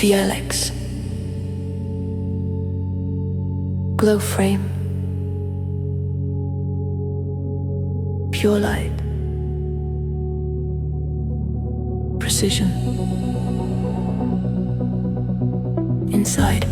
Violex, glow frame, pure light, precision, inside.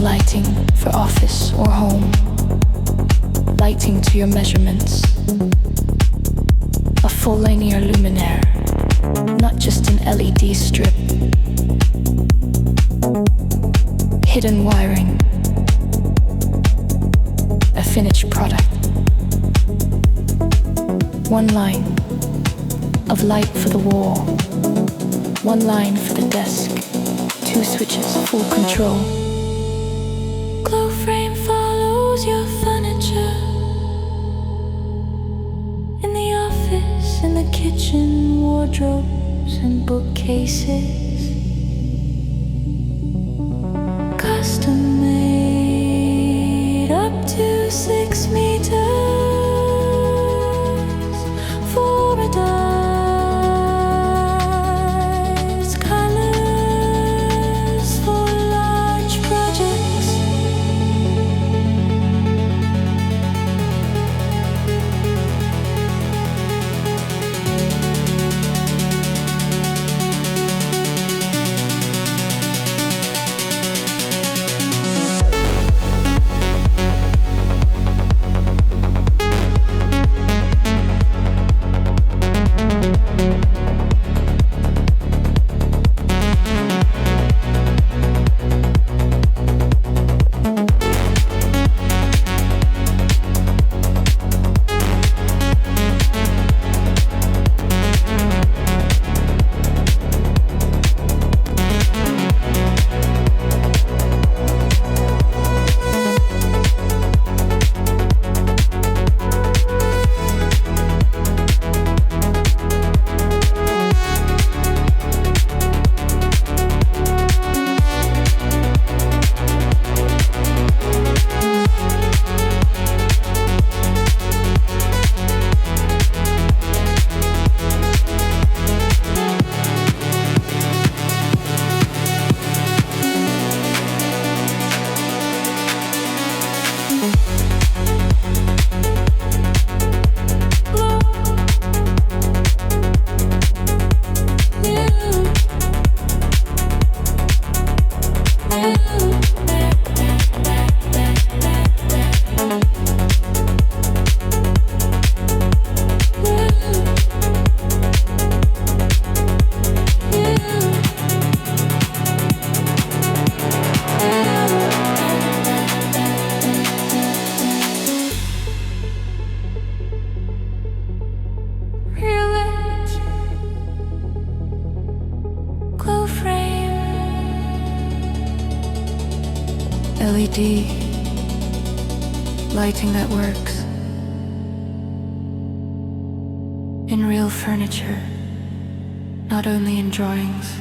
Lighting for office or home, lighting to your measurements, a full linear luminaire, not just an LED strip, hidden wiring, a finished product, one line of light for the wall, one line for the desk, two switches, full control. Your furniture in the office, in the kitchen, wardrobes and bookcases, custom made up to 6 meters for a dice, colors for large projects. LED lighting that works in real furniture, not only in drawings.